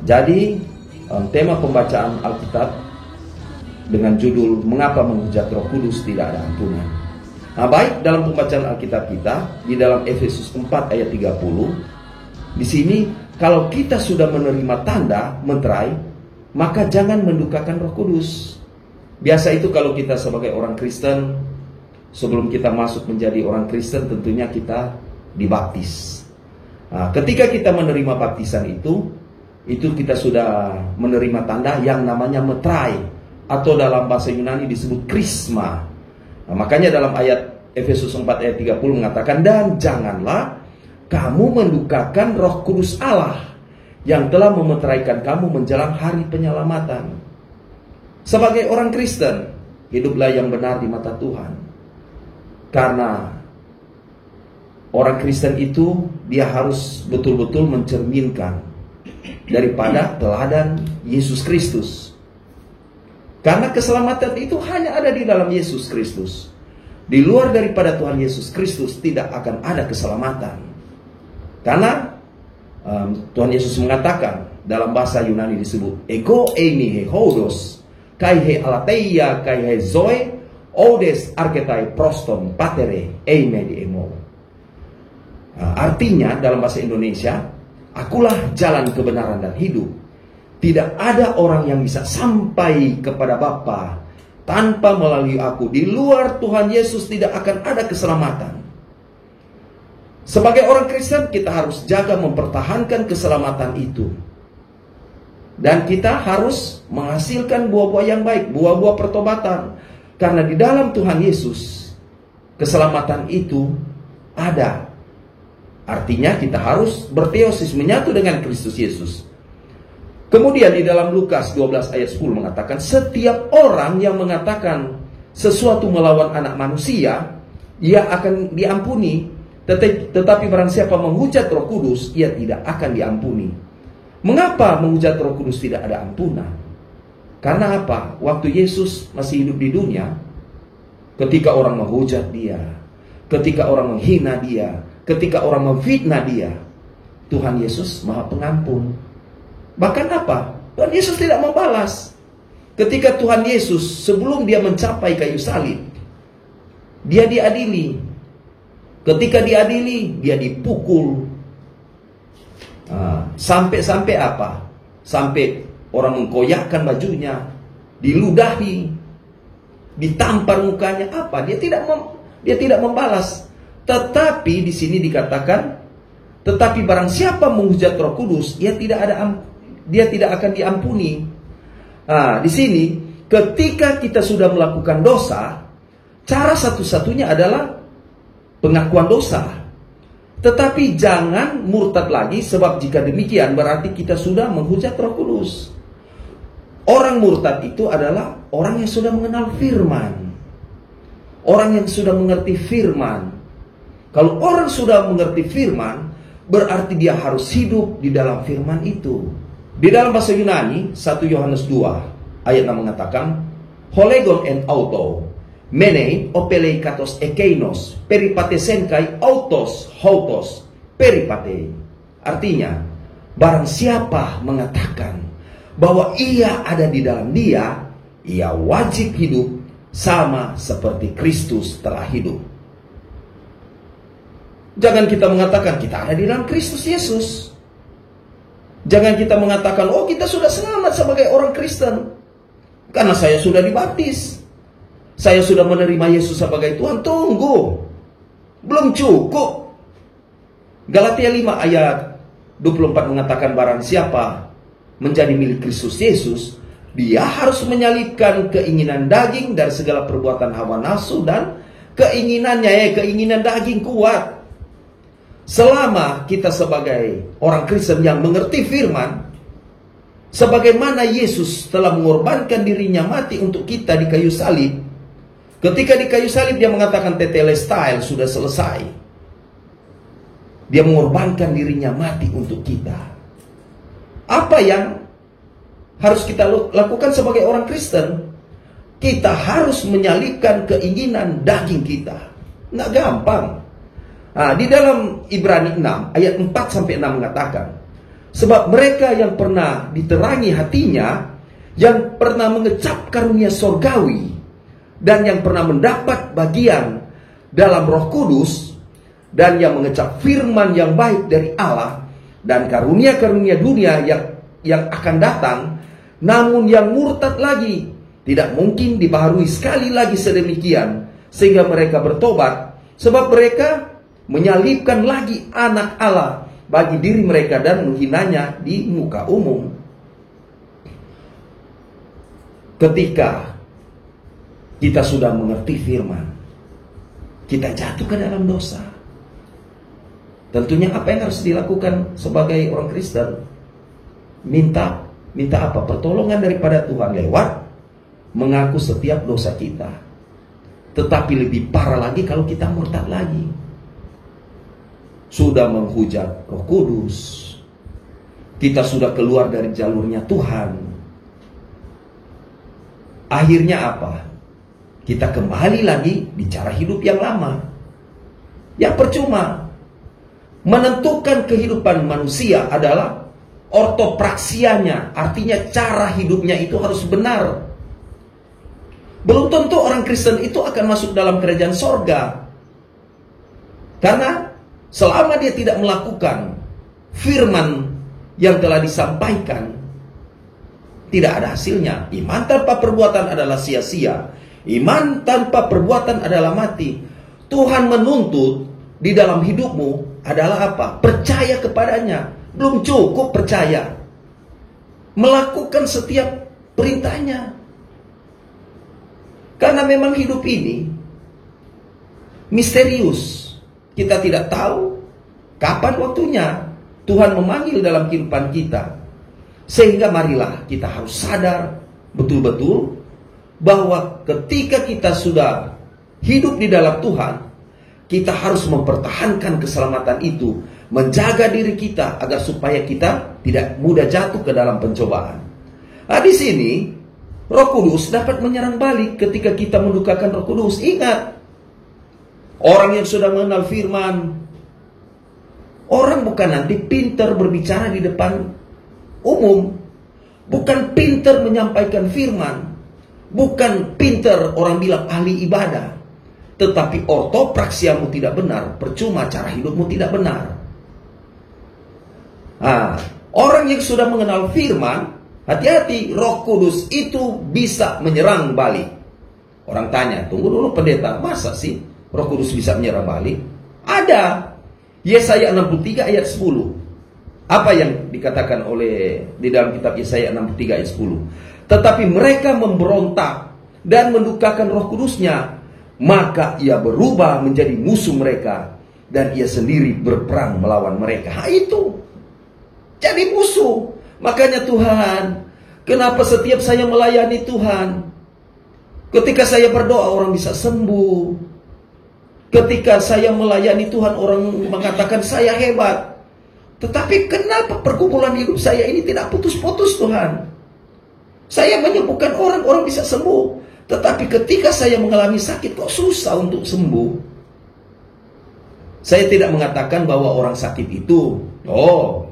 Jadi tema pembacaan Alkitab dengan judul Mengapa Menghujat Roh Kudus Tidak Ada Ampunan. Nah, baik, dalam pembacaan Alkitab kita di dalam Efesus 4 ayat 30, di sini kalau kita sudah menerima tanda meterai, maka jangan mendukakan Roh Kudus. Biasa itu kalau kita sebagai orang Kristen, sebelum kita masuk menjadi orang Kristen, tentunya kita dibaptis. Nah, ketika kita menerima baptisan itu kita sudah menerima tanda yang namanya meterai, atau dalam bahasa Yunani disebut krisma. Nah, makanya dalam ayat Efesus 4 ayat 30 mengatakan, dan janganlah kamu mendukakan Roh Kudus Allah yang telah memeteraikan kamu menjelang hari penyelamatan. Sebagai orang Kristen, hiduplah yang benar di mata Tuhan. Karena orang Kristen itu dia harus betul-betul mencerminkan daripada teladan Yesus Kristus. Karena keselamatan itu hanya ada di dalam Yesus Kristus. Di luar daripada Tuhan Yesus Kristus tidak akan ada keselamatan. Karena Tuhan Yesus mengatakan dalam bahasa Yunani disebut ego eimi he hodos kai he alateia kai he zoe odes archetai proston patere eime di emo. Artinya dalam bahasa Indonesia, akulah jalan kebenaran dan hidup. Tidak ada orang yang bisa sampai kepada Bapa tanpa melalui aku. Di luar Tuhan Yesus tidak akan ada keselamatan. Sebagai orang Kristen kita harus jaga mempertahankan keselamatan itu. Dan kita harus menghasilkan buah-buah yang baik, buah-buah pertobatan. Karena di dalam Tuhan Yesus keselamatan itu ada. Artinya kita harus berteosis, menyatu dengan Kristus Yesus. Kemudian di dalam Lukas 12 ayat 10 mengatakan, setiap orang yang mengatakan sesuatu melawan anak manusia, ia akan diampuni. Tetapi barang siapa menghujat Roh Kudus, ia tidak akan diampuni. Mengapa menghujat Roh Kudus tidak ada ampunan? Karena apa? Waktu Yesus masih hidup di dunia, ketika orang menghujat dia, ketika orang menghina dia, ketika orang memfitnah dia, Tuhan Yesus Maha Pengampun. Bahkan apa? Tuhan Yesus tidak membalas. Ketika Tuhan Yesus sebelum dia mencapai kayu salib, dia diadili. Ketika diadili, dia dipukul. Sampai apa? Sampai orang mengkoyakkan bajunya, diludahi, ditampar mukanya. Apa? Dia tidak membalas. Tetapi di sini dikatakan, tetapi barang siapa menghujat Roh Kudus, dia tidak akan diampuni. Di sini ketika kita sudah melakukan dosa, cara satu-satunya adalah pengakuan dosa. Tetapi jangan murtad lagi, sebab jika demikian berarti kita sudah menghujat Roh Kudus. Orang murtad itu adalah orang yang sudah mengenal firman, orang yang sudah mengerti firman. Kalau orang sudah mengerti firman, berarti dia harus hidup di dalam firman itu. Di dalam bahasa Yunani 1 Yohanes 2 ayat 6 mengatakan, Holegon en auto menei opelei katos ekeinos peripatesen kai autos hautos peripate. Artinya, barang siapa mengatakan bahwa ia ada di dalam dia, ia wajib hidup sama seperti Kristus telah hidup. Jangan kita mengatakan kita ada di dalam Kristus Yesus. Jangan kita mengatakan, oh kita sudah selamat sebagai orang Kristen, karena saya sudah dibaptis, saya sudah menerima Yesus sebagai Tuhan. Tunggu, belum cukup. Galatia 5 ayat 24 mengatakan, barang siapa menjadi milik Kristus Yesus, dia harus menyalibkan keinginan daging dan segala perbuatan hawa nafsu dan keinginannya, keinginan daging kuat. Selama kita sebagai orang Kristen yang mengerti firman, sebagaimana Yesus telah mengorbankan dirinya mati untuk kita di kayu salib. Ketika di kayu salib dia mengatakan tetelestai, sudah selesai. Dia mengorbankan dirinya mati untuk kita. Apa yang harus kita lakukan sebagai orang Kristen? Kita harus menyalibkan keinginan daging kita. Nggak gampang. Di dalam Ibrani 6 ayat 4-6 mengatakan, Sebab mereka yang pernah diterangi hatinya, yang pernah mengecap karunia sorgawi, dan yang pernah mendapat bagian dalam Roh Kudus, dan yang mengecap firman yang baik dari Allah, dan karunia-karunia dunia yang akan datang, namun yang murtad lagi, tidak mungkin dibaharui sekali lagi sedemikian, sehingga mereka bertobat, sebab mereka menyalibkan lagi anak Allah bagi diri mereka dan menghinanya di muka umum. Ketika kita sudah mengerti firman, kita jatuh ke dalam dosa. Tentunya apa yang harus dilakukan sebagai orang Kristen? Minta apa? Pertolongan daripada Tuhan lewat mengaku setiap dosa kita. Tetapi lebih parah lagi kalau kita murtad lagi. Sudah menghujat Roh Kudus, kita sudah keluar dari jalurnya Tuhan. Akhirnya apa? Kita kembali lagi di cara hidup yang lama. Ya percuma. Menentukan kehidupan manusia adalah ortopraksianya, artinya cara hidupnya itu harus benar. Belum tentu orang Kristen itu akan masuk dalam kerajaan sorga, karena selama dia tidak melakukan firman yang telah disampaikan, tidak ada hasilnya. Iman tanpa perbuatan adalah sia-sia. Iman tanpa perbuatan adalah mati. Tuhan menuntut di dalam hidupmu adalah apa? Percaya kepadanya. Belum cukup percaya, melakukan setiap perintahnya. Karena memang hidup ini misterius. Kita tidak tahu kapan waktunya Tuhan memanggil dalam kehidupan kita. Sehingga marilah kita harus sadar betul-betul bahwa ketika kita sudah hidup di dalam Tuhan, kita harus mempertahankan keselamatan itu, menjaga diri kita agar supaya kita tidak mudah jatuh ke dalam pencobaan. Nah, di sini Roh Kudus dapat menyerang balik ketika kita mendukakan Roh Kudus. Ingat, orang yang sudah mengenal firman, orang bukan nanti pintar berbicara di depan umum, bukan pintar menyampaikan firman, bukan pintar orang bilang ahli ibadah, tetapi ortopraksiamu tidak benar, percuma cara hidupmu tidak benar. Nah, orang yang sudah mengenal firman, hati-hati, Roh Kudus itu bisa menyerang balik. Orang tanya, tunggu dulu pendeta, masa sih Roh Kudus bisa menyerang balik? Ada. Yesaya 63 ayat 10. Apa yang dikatakan di dalam kitab Yesaya 63 ayat 10? Tetapi mereka memberontak dan mendukakan Roh Kudusnya, maka ia berubah menjadi musuh mereka, dan ia sendiri berperang melawan mereka. Itu jadi musuh. Makanya Tuhan, kenapa setiap saya melayani Tuhan, ketika saya berdoa orang bisa sembuh, ketika saya melayani Tuhan orang mengatakan saya hebat, tetapi kenapa pergumulan hidup saya ini tidak putus-putus Tuhan? Saya menyembuhkan orang bisa sembuh, tetapi ketika saya mengalami sakit kok susah untuk sembuh. Saya tidak mengatakan bahwa orang sakit itu,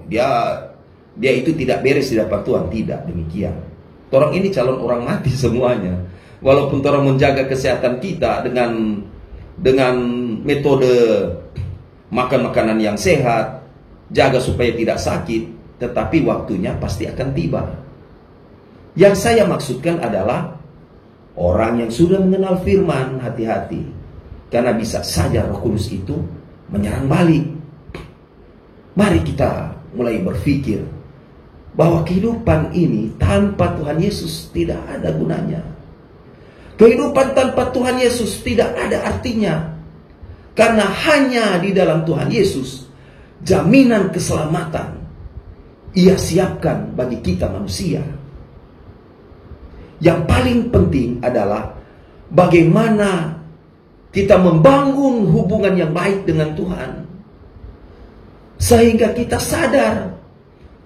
dia itu tidak beres di hadapan Tuhan. Tidak demikian. Orang ini calon orang mati semuanya. Walaupun orang menjaga kesehatan kita dengan metode makan makanan yang sehat, jaga supaya tidak sakit, tetapi waktunya pasti akan tiba. Yang saya maksudkan adalah orang yang sudah mengenal firman, hati-hati, karena bisa saja Roh Kudus itu menyerang balik. Mari kita mulai berpikir bahwa kehidupan ini tanpa Tuhan Yesus tidak ada gunanya. Kehidupan tanpa Tuhan Yesus tidak ada artinya. Karena hanya di dalam Tuhan Yesus jaminan keselamatan Ia siapkan bagi kita manusia. Yang paling penting adalah bagaimana kita membangun hubungan yang baik dengan Tuhan, sehingga kita sadar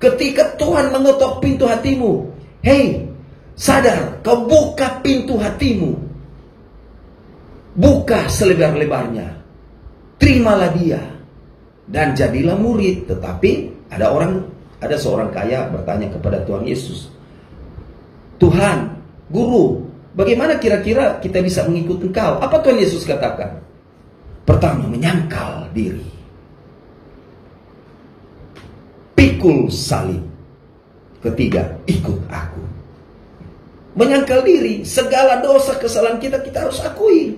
ketika Tuhan mengetok pintu hatimu, hey, sadar, kau buka pintu hatimu, buka selebar-lebarnya, terimalah dia, dan jadilah murid. Tetapi ada orang Ada seorang kaya bertanya kepada Tuhan Yesus, Tuhan, Guru, bagaimana kira-kira kita bisa mengikut Engkau? Apa Tuhan Yesus katakan? Pertama, menyangkal diri. Pikul salib. Ketiga, ikut aku. Menyangkal diri, segala dosa kesalahan kita harus akui.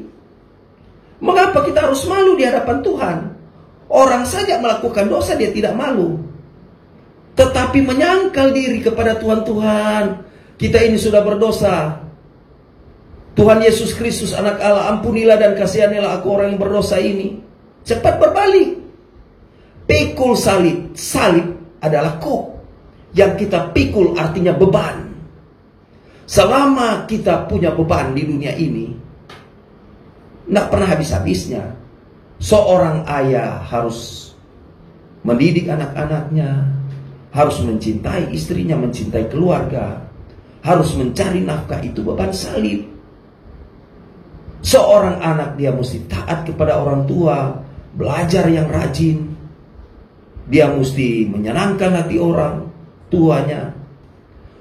Mengapa kita harus malu di hadapan Tuhan? Orang saja melakukan dosa dia tidak malu. Tetapi menyangkal diri kepada Tuhan, kita ini sudah berdosa. Tuhan Yesus Kristus anak Allah, ampunilah dan kasihanilah aku orang yang berdosa ini. Cepat berbalik. Pikul salib. Salib adalah kuk. Yang kita pikul artinya beban. Selama kita punya beban di dunia ini, tidak pernah habis-habisnya. Seorang ayah harus mendidik anak-anaknya, harus mencintai istrinya, mencintai keluarga, harus mencari nafkah, itu beban salib. Seorang anak dia mesti taat kepada orang tua, belajar yang rajin. Dia mesti menyenangkan hati orang tuanya.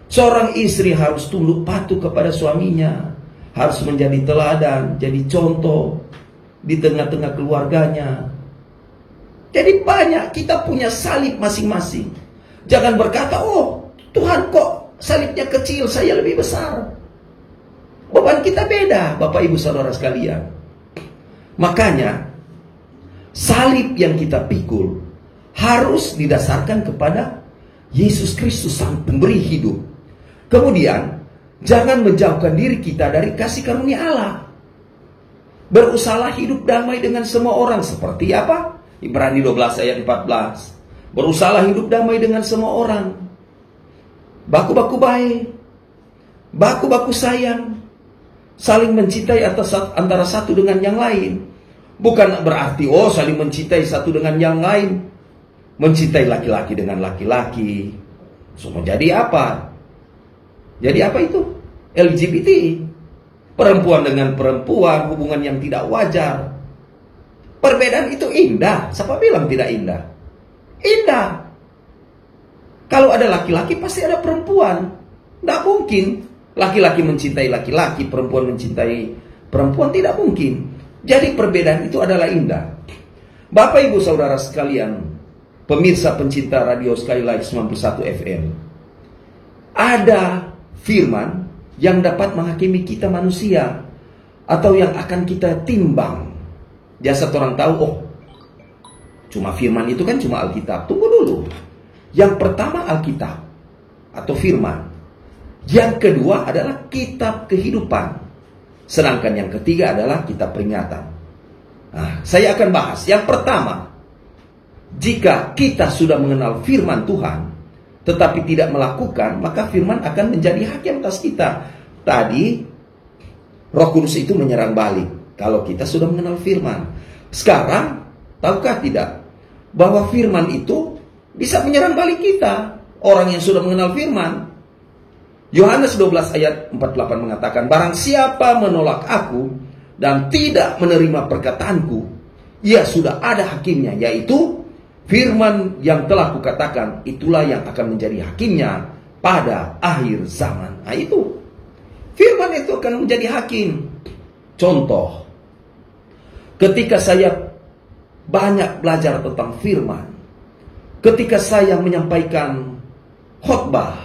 Seorang istri harus tunduk patuh kepada suaminya, harus menjadi teladan, jadi contoh di tengah-tengah keluarganya. Jadi banyak, kita punya salib masing-masing. Jangan berkata, oh Tuhan kok salibnya kecil, saya lebih besar. Beban kita beda, Bapak Ibu Saudara sekalian. Makanya salib yang kita pikul harus didasarkan kepada Yesus Kristus sang pemberi hidup. Kemudian jangan menjauhkan diri kita dari kasih karunia Allah. Berusahalah hidup damai dengan semua orang. Seperti apa? Ibrani 12 ayat 14. Berusahalah hidup damai dengan semua orang. Baku-baku baik, baku-baku sayang, saling mencintai antara satu dengan yang lain. Bukan berarti saling mencintai satu dengan yang lain. Mencintai laki-laki dengan laki-laki. Semua jadi apa? Jadi apa itu? LGBT. Perempuan dengan perempuan, hubungan yang tidak wajar. Perbedaan itu indah. Siapa bilang tidak indah? Indah. Kalau ada laki-laki pasti ada perempuan. Tidak mungkin laki-laki mencintai laki-laki, perempuan mencintai perempuan. Tidak mungkin. Jadi perbedaan itu adalah indah. Bapak Ibu Saudara sekalian, pemirsa pencinta radio Skylight 91 FM. Ada firman yang dapat menghakimi kita manusia, atau yang akan kita timbang. Biasa orang tahu, cuma firman itu kan cuma Alkitab. Tunggu dulu. Yang pertama Alkitab atau firman. Yang kedua adalah kitab kehidupan. Sedangkan yang ketiga adalah kitab peringatan. Nah, saya akan bahas. Yang pertama, jika kita sudah mengenal firman Tuhan, tetapi tidak melakukan, maka firman akan menjadi hakim atas kita. Tadi, Roh Kudus itu menyerang balik kalau kita sudah mengenal firman. Sekarang, tahukah tidak bahwa firman itu bisa menyerang balik kita, orang yang sudah mengenal firman. Yohanes 12 ayat 48 mengatakan, barang siapa menolak aku dan tidak menerima perkataanku, ia sudah ada hakimnya, yaitu firman yang telah kukatakan, itulah yang akan menjadi hakimnya pada akhir zaman. Nah itu, firman itu akan menjadi hakim. Contoh, ketika saya banyak belajar tentang firman, ketika saya menyampaikan khotbah,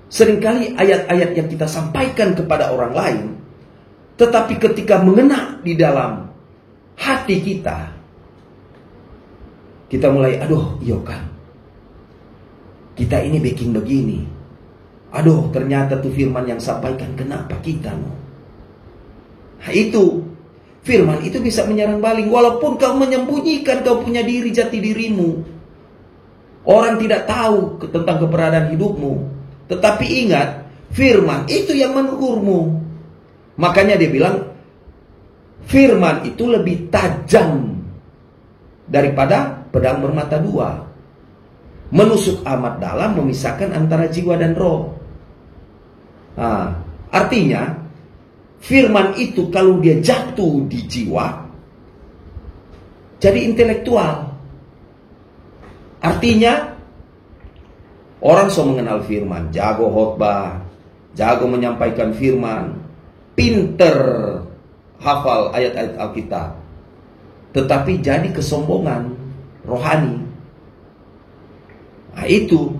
seringkali ayat-ayat yang kita sampaikan kepada orang lain, tetapi ketika mengena di dalam hati kita, kita mulai, iya kan, kita ini bikin begini. Ternyata tuh firman yang sampaikan, kenapa kita mau? Nah itu, firman itu bisa menyerang balik. Walaupun kau menyembunyikan kau punya diri, jati dirimu, orang tidak tahu tentang keberadaan hidupmu. Tetapi ingat, firman itu yang menegurmu. Makanya dia bilang, firman itu lebih tajam daripada pedang bermata dua, menusuk amat dalam, memisahkan antara jiwa dan roh. Nah, artinya firman itu kalau dia jatuh di jiwa, jadi intelektual. Artinya Orang so mengenal firman, jago khotbah, jago menyampaikan firman, pinter hafal ayat-ayat Alkitab. Tetapi jadi kesombongan rohani. Nah itu,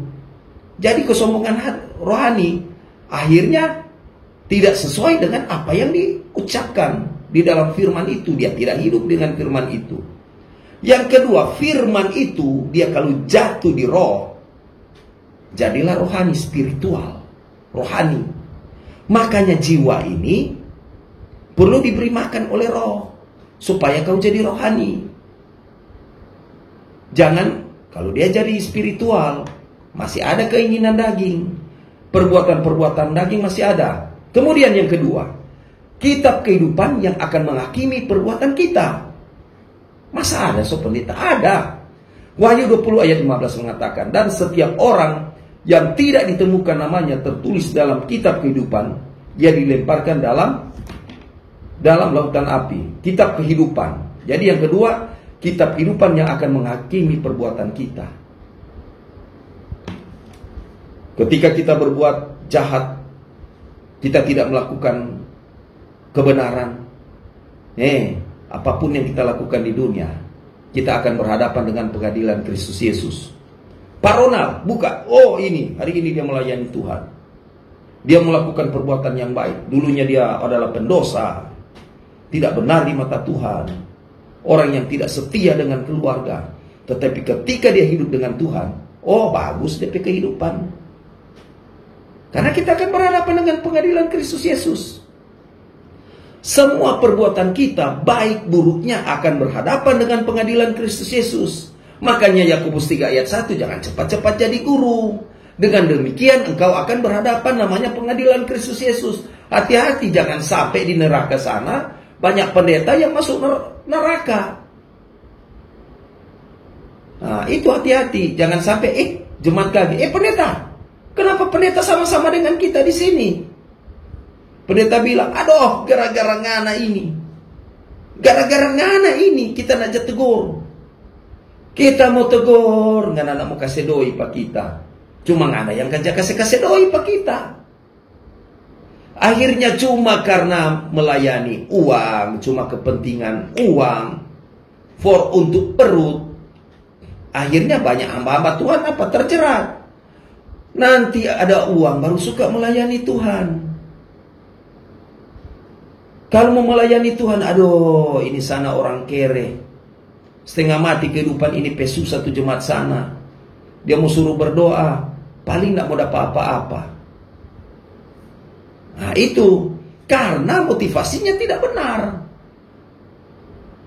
jadi kesombongan rohani, akhirnya tidak sesuai dengan apa yang diucapkan di dalam firman itu. Dia tidak hidup dengan firman itu. Yang kedua, firman itu dia kalau jatuh di roh, jadilah rohani, spiritual, rohani. Makanya jiwa ini perlu diberi makan oleh roh supaya kau jadi rohani. Jangan kalau dia jadi spiritual, masih ada keinginan daging, perbuatan-perbuatan daging masih ada. Kemudian yang kedua, kitab kehidupan yang akan menghakimi perbuatan kita. Masa ada so pendeta? Ada. Wahyu 20 ayat 15 mengatakan, dan setiap orang yang tidak ditemukan namanya tertulis dalam kitab kehidupan, dia dilemparkan dalam lautan api. Kitab kehidupan. Jadi yang kedua, kitab kehidupan yang akan menghakimi perbuatan kita. Ketika kita berbuat jahat, kita tidak melakukan kebenaran, apapun yang kita lakukan di dunia, kita akan berhadapan dengan pengadilan Kristus Yesus. Pak Ronald, buka. Oh ini, hari ini dia melayani Tuhan. Dia melakukan perbuatan yang baik. Dulunya dia adalah pendosa, tidak benar di mata Tuhan, orang yang tidak setia dengan keluarga. Tetapi ketika dia hidup dengan Tuhan, oh bagus DP kehidupan. Karena kita akan berhadapan dengan pengadilan Kristus Yesus. Semua perbuatan kita, baik buruknya, akan berhadapan dengan pengadilan Kristus Yesus. Makanya Yakobus 3 ayat 1, jangan cepat-cepat jadi guru. Dengan demikian engkau akan berhadapan namanya pengadilan Kristus Yesus. Hati-hati, jangan sampai di neraka sana banyak pendeta yang masuk neraka. Nah, itu hati-hati. Jangan sampai, jemaat KG, pendeta, kenapa pendeta sama-sama dengan kita di sini? Pendeta bilang, aduh, gara-gara ngana ini. Gara-gara ngana ini, kita nak tegur. Kita mau tegur, ngana nak mau kasih doi pak kita. Cuma ngana yang kan kasih doi pak kita. Akhirnya cuma karena melayani uang, cuma kepentingan uang, untuk perut. Akhirnya banyak hamba-hamba Tuhan terjerat. Nanti ada uang baru suka melayani Tuhan. Kalau mau melayani Tuhan, aduh ini sana orang kere, setengah mati kehidupan ini pesu satu jemaat sana. Dia mau suruh berdoa, paling gak mau dapat apa-apa. Nah itu karena motivasinya tidak benar.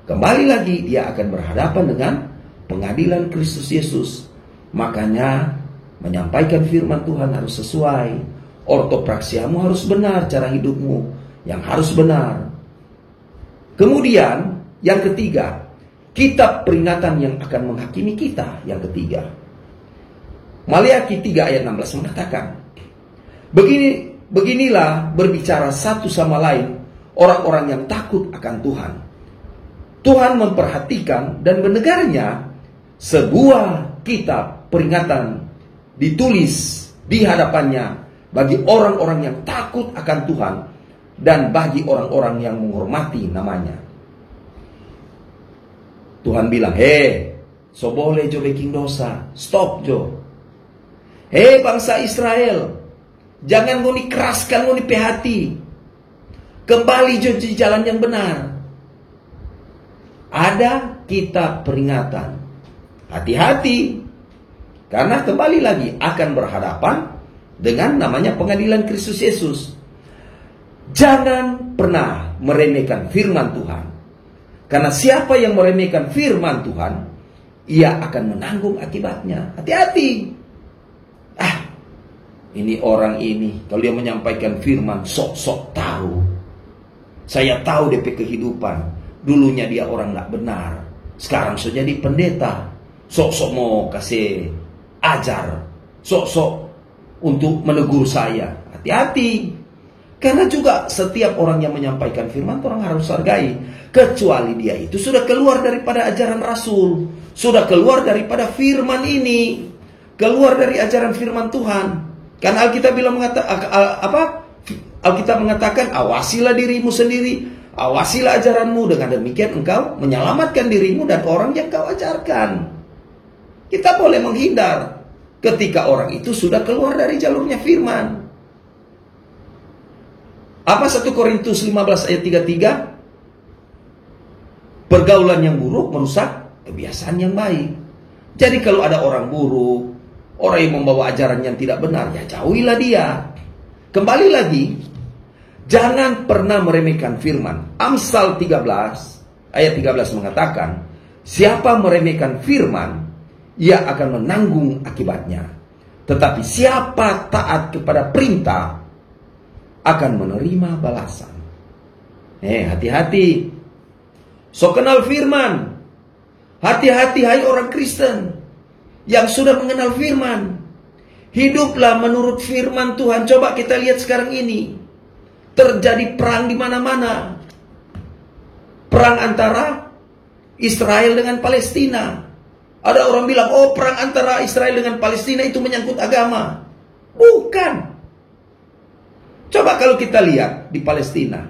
Kembali lagi, dia akan berhadapan dengan pengadilan Kristus Yesus. Makanya menyampaikan firman Tuhan harus sesuai. Ortopraksiamu harus benar, cara hidupmu yang harus benar. Kemudian yang ketiga, kitab peringatan yang akan menghakimi kita. Yang ketiga, Maliaki 3 ayat 16 mengatakan, beginilah berbicara satu sama lain orang-orang yang takut akan Tuhan. Tuhan memperhatikan dan mendengarnya sebuah kitab peringatan ditulis di hadapannya bagi orang-orang yang takut akan Tuhan dan bagi orang-orang yang menghormati namanya. Tuhan bilang, so boleh jo bikin dosa, stop jo. Bangsa Israel, jangan ngoni keraskan ngoni hati. Kembali jo di jalan yang benar. Ada kitab peringatan. Hati-hati. Karena kembali lagi akan berhadapan dengan namanya pengadilan Kristus Yesus. Jangan pernah meremehkan firman Tuhan. Karena siapa yang meremehkan firman Tuhan, ia akan menanggung akibatnya. Hati-hati. Ini orang ini, kalau dia menyampaikan firman, sok-sok tahu. Saya tahu DP kehidupan. Dulunya dia orang gak benar. Sekarang sudah jadi pendeta. Sok-sok mau kasih ajar. Sok-sok untuk menegur saya. Hati-hati. Karena juga setiap orang yang menyampaikan firman, orang harus hargai. Kecuali dia itu sudah keluar daripada ajaran Rasul. Sudah keluar daripada firman ini. keluar dari ajaran firman Tuhan. Karena Alkitab Alkitab mengatakan, awasilah dirimu sendiri, awasilah ajaranmu, dengan demikian engkau menyelamatkan dirimu dan orang yang kau ajarkan. Kita boleh menghindar ketika orang itu sudah keluar dari jalurnya firman. Apa 1 Korintus 15 ayat 33? Pergaulan yang buruk merusak kebiasaan yang baik. Jadi kalau ada orang buruk, orang yang membawa ajaran yang tidak benar, ya jauhilah dia. Kembali lagi, jangan pernah meremehkan firman. Amsal 13 ayat 13 mengatakan, siapa meremehkan firman, ia akan menanggung akibatnya. Tetapi siapa taat kepada perintah, akan menerima balasan. Hati-hati. So kenal firman. Hati-hati hai orang Kristen yang sudah mengenal firman. Hiduplah menurut firman Tuhan. Coba kita lihat sekarang ini. Terjadi perang di mana-mana. Perang antara Israel dengan Palestina. Ada orang bilang, oh perang antara Israel dengan Palestina itu menyangkut agama. Bukan. Coba kalau kita lihat di Palestina.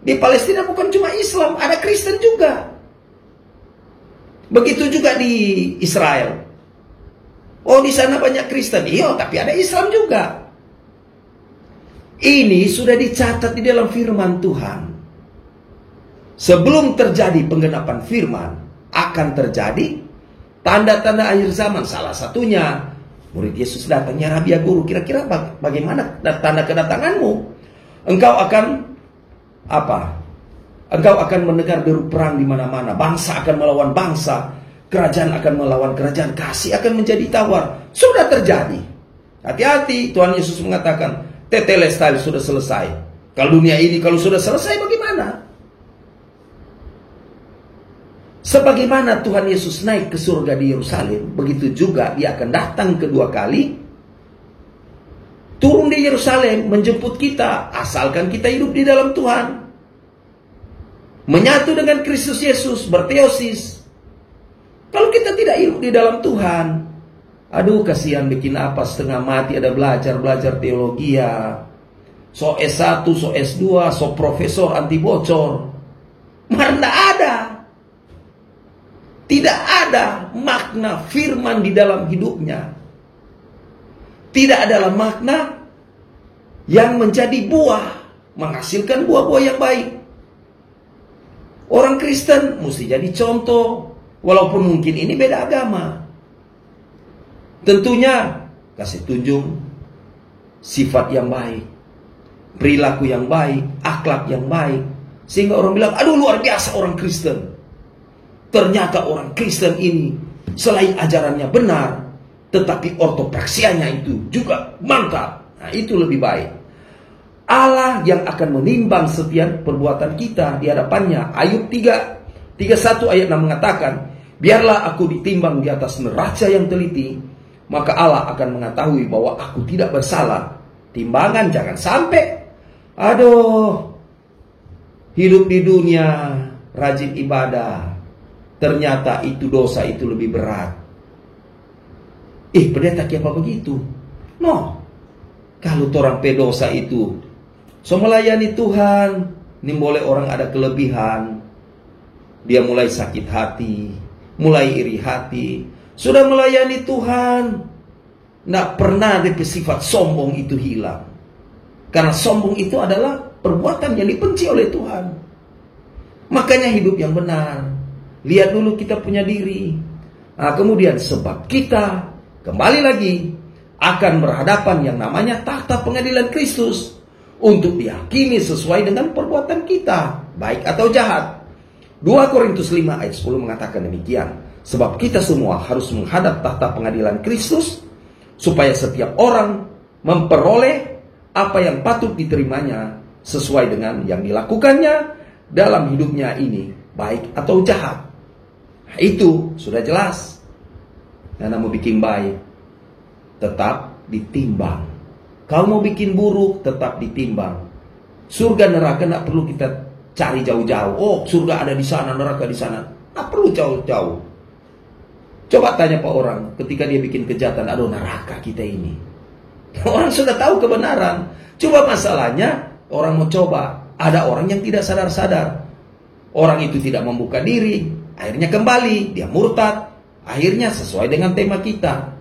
Di Palestina bukan cuma Islam, ada Kristen juga. Begitu juga di Israel. Oh, di sana banyak Kristen. Iya, tapi ada Islam juga. Ini sudah dicatat di dalam firman Tuhan. Sebelum terjadi penggenapan firman, akan terjadi tanda-tanda akhir zaman. Salah satunya, murid Yesus datang, ya Rabi ya Guru, kira-kira bagaimana tanda kedatanganmu? Engkau akan apa? Engkau akan mendengar deru perang di mana-mana. Bangsa akan melawan bangsa, kerajaan akan melawan kerajaan, kasih akan menjadi tawar. Sudah terjadi. Hati-hati, Tuhan Yesus mengatakan, tetelestai sudah selesai. Kalau dunia ini kalau sudah selesai bagaimana? Sebagaimana Tuhan Yesus naik ke surga di Yerusalem, begitu juga dia akan datang kedua kali, turun di Yerusalem menjemput kita, asalkan kita hidup di dalam Tuhan, menyatu dengan Kristus Yesus, berteosis. Kalau kita tidak hidup di dalam Tuhan, aduh kasihan, bikin apa setengah mati, ada belajar teologi ya, so S1, so S2, so profesor anti bocor, mana ada. Tidak ada makna firman di dalam hidupnya. Tidak adalah makna yang menjadi buah, menghasilkan buah-buah yang baik. Orang Kristen mesti jadi contoh, walaupun mungkin ini beda agama. Tentunya kasih tunjuk sifat yang baik, perilaku yang baik, akhlak yang baik, sehingga orang bilang, aduh luar biasa orang Kristen. Ternyata orang Kristen ini selain ajarannya benar, tetapi ortopraksianya itu juga mantap. Nah, itu lebih baik. Allah yang akan menimbang setiap perbuatan kita di hadapannya. Ayub 31 ayat 6 mengatakan, biarlah aku ditimbang di atas neraca yang teliti, maka Allah akan mengetahui bahwa aku tidak bersalah. Timbangan jangan sampai, aduh, hidup di dunia rajin ibadah, ternyata itu dosa itu lebih berat. Pendeta apa begitu? No. Kalau orang pedosa itu so melayani Tuhan, ini boleh orang ada kelebihan. Dia mulai sakit hati, mulai iri hati. Sudah melayani Tuhan, tidak pernah ada sifat sombong itu hilang. Karena sombong itu adalah perbuatan yang dibenci oleh Tuhan. Makanya hidup yang benar. Lihat dulu kita punya diri. Nah, kemudian sebab kita kembali lagi akan berhadapan yang namanya tahta pengadilan Kristus untuk dihakimi sesuai dengan perbuatan kita, baik atau jahat. 2 Korintus 5 ayat 10 mengatakan demikian. Sebab kita semua harus menghadap tahta pengadilan Kristus, supaya setiap orang memperoleh apa yang patut diterimanya sesuai dengan yang dilakukannya dalam hidupnya ini, baik atau jahat. Nah, itu sudah jelas. Karena mau bikin baik, tetap ditimbang. Kau mau bikin buruk, tetap ditimbang. Surga neraka tidak perlu kita cari jauh-jauh. Oh, surga ada di sana, neraka di sana. Tak perlu jauh-jauh. Coba tanya Pak orang ketika dia bikin kejahatan, aduh neraka kita ini. Orang sudah tahu kebenaran. Coba masalahnya orang mau coba, ada orang yang tidak sadar-sadar. Orang itu tidak membuka diri, akhirnya kembali, dia murtad. Akhirnya sesuai dengan tema kita.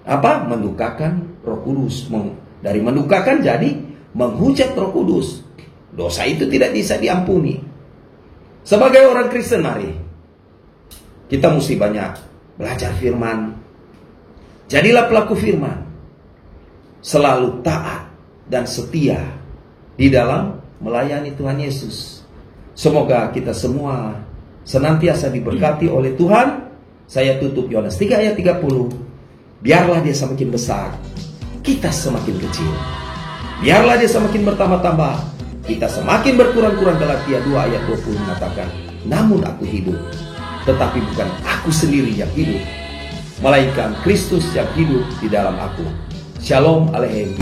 Apa? Mendukakan Roh Kudus. Dari mendukakan jadi menghujat Roh Kudus. Dosa itu tidak bisa diampuni. Sebagai orang Kristen, mari kita mesti banyak belajar firman. Jadilah pelaku firman. Selalu taat dan setia di dalam melayani Tuhan Yesus. Semoga kita semua senantiasa diberkati oleh Tuhan. Saya tutup Yohanes 3 ayat 30. Biarlah dia semakin besar, kita semakin kecil. Biarlah dia semakin bertambah-tambah, kita semakin berkurang-kurang. Galatia 2 ayat 20 mengatakan, namun aku hidup, tetapi bukan aku sendiri yang hidup, melainkan Kristus yang hidup di dalam aku. Shalom Aleichem.